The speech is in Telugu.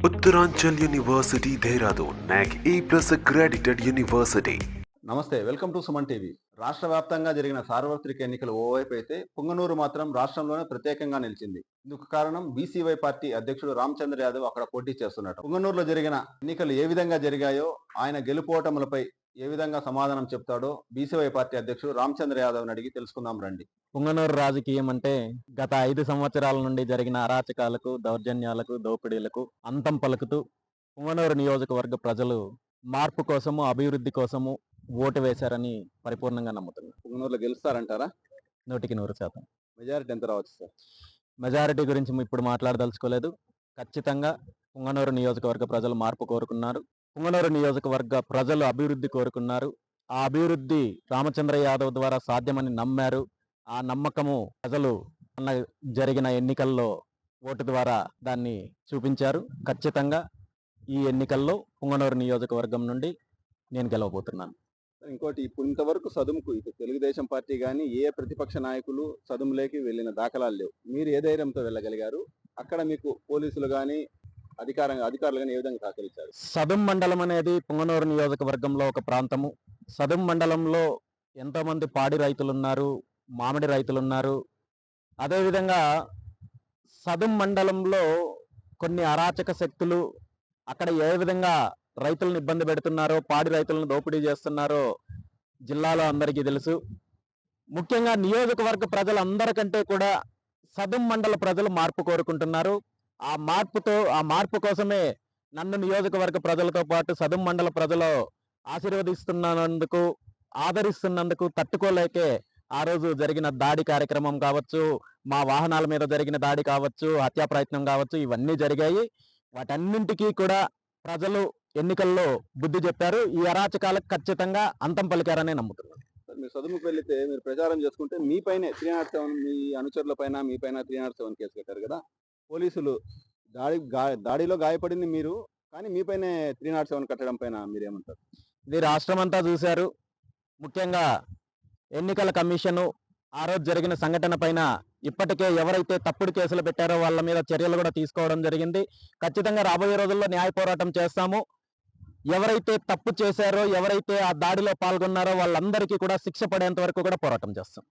Uttaranchal University Dehradun, NAC A+ accredited university. నమస్తే, వెల్కమ్ టు సుమన్ టీవీ. రాష్ట్ర వ్యాప్తంగా జరిగిన సార్వత్రిక ఎన్నికలు ఓవైపు అయితే పుంగనూరు మాత్రం రాష్ట్రంలోనే ప్రత్యేకంగా నిలిచింది. ఇందుకు కారణం బీసీవై పార్టీ అధ్యక్షుడు రామచంద్ర యాదవ్ అక్కడ పోటీ చేస్తున్నట్టు. పుంగనూరులో జరిగిన ఎన్నికలు ఏ విధంగా జరిగాయో, ఆయన గెలుపోటములపై ఏ విధంగా సమాధానం చెప్తాడో బీసీవై పార్టీ అధ్యక్షుడు రామచంద్ర యాదవ్ అడిగి తెలుసుకుందాం రండి. పుంగనూరు రాజకీయం అంటే గత 5 సంవత్సరాల నుండి జరిగిన అరాచకాలకు, దౌర్జన్యాలకు, దోపిడీలకు అంతం పలుకుతూ పుంగనూరు నియోజకవర్గ ప్రజలు మార్పు కోసము, అభివృద్ధి కోసము ఓటు వేశారని పరిపూర్ణంగా నమ్ముతున్నారు. పుంగనూరులో గెలుస్తారంటారా? 100% మెజారిటీ ఎంత రావచ్చు సార్? మెజారిటీ గురించి ఇప్పుడు మాట్లాడదలుచుకోలేదు. ఖచ్చితంగా పుంగనూరు నియోజకవర్గ ప్రజలు మార్పు కోరుకున్నారు. పుంగనూరు నియోజకవర్గ ప్రజలు అభివృద్ధి కోరుకున్నారు. ఆ అభివృద్ధి రామచంద్ర యాదవ్ ద్వారా సాధ్యమని నమ్మారు. ఆ నమ్మకము ప్రజలు జరిగిన ఎన్నికల్లో ఓటు ద్వారా దాన్ని చూపించారు. ఖచ్చితంగా ఈ ఎన్నికల్లో పుంగనూరు నియోజకవర్గం నుండి నేను గెలవబోతున్నాను. ఇంకోటి, ఇప్పుడు ఇంతవరకు సదుముకు ఇటు తెలుగుదేశం పార్టీ కానీ ఏ ప్రతిపక్ష నాయకులు సదుములేకి వెళ్ళిన దాఖలాలు లేవు. మీరు ఏ ధైర్యంతో వెళ్ళగలిగారు? అక్కడ మీకు పోలీసులు కానీ అధికారులు కానీ ఏ విధంగా సహకరించారు? సదుం మండలం అనేది పుంగనూరు నియోజకవర్గంలో ఒక ప్రాంతము. సదుం మండలంలో ఎంతోమంది పాడి రైతులు ఉన్నారు, మామిడి రైతులు ఉన్నారు. అదేవిధంగా సదుం మండలంలో కొన్ని అరాచక శక్తులు అక్కడ ఏ విధంగా రైతులను ఇబ్బంది పెడుతున్నారో, పాడి రైతులను దోపిడీ చేస్తున్నారో జిల్లాలో అందరికీ తెలుసు. ముఖ్యంగా నియోజకవర్గ ప్రజలందరికంటే కూడా సదుం మండల ప్రజలు మార్పు కోరుకుంటున్నారు. ఆ మార్పు కోసమే నన్ను నియోజకవర్గ ప్రజలతో పాటు సదుం మండల ప్రజలు ఆశీర్వదిస్తున్నందుకు, ఆదరిస్తున్నందుకు తట్టుకోలేకే ఆ రోజు జరిగిన దాడి కార్యక్రమం కావచ్చు, మా వాహనాల మీద జరిగిన దాడి కావచ్చు, హత్యా ప్రయత్నం కావచ్చు, ఇవన్నీ జరిగాయి. వాటన్నింటికీ కూడా ప్రజలు ఎన్నికల్లో బుద్ధి చెప్పారు. ఈ అరాచకాలకు ఖచ్చితంగా అంతం పలికారనే నమ్ముతున్నాను. మీరు చదువుకు వెళ్తే మీరు ప్రచారం చేసుకుంటే మీపైనే 307, మీ అనుచరుల పైన మీపైన 307 కేసు కట్టారు కదా. పోలీసులు దాడిలో గాయపడింది మీరు, కానీ మీపైనే 307 కట్టడం పైన మీరేమంటారు? ఇది రాష్ట్రం అంతా చూశారు. ముఖ్యంగా ఎన్నికల కమిషను ఆ రోజు జరిగిన సంఘటన పైన ఇప్పటికే ఎవరైతే తప్పుడు కేసులు పెట్టారో వాళ్ళ మీద చర్యలు కూడా తీసుకోవడం జరిగింది. ఖచ్చితంగా రాబోయే రోజుల్లో న్యాయ పోరాటం చేస్తాము. ఎవరైతే తప్పు చేశారో, ఎవరైతే ఆ దాడిలో పాల్గొన్నారో వాళ్ళందరికీ కూడా శిక్ష పడేంత వరకు కూడా పోరాటం చేస్తాం.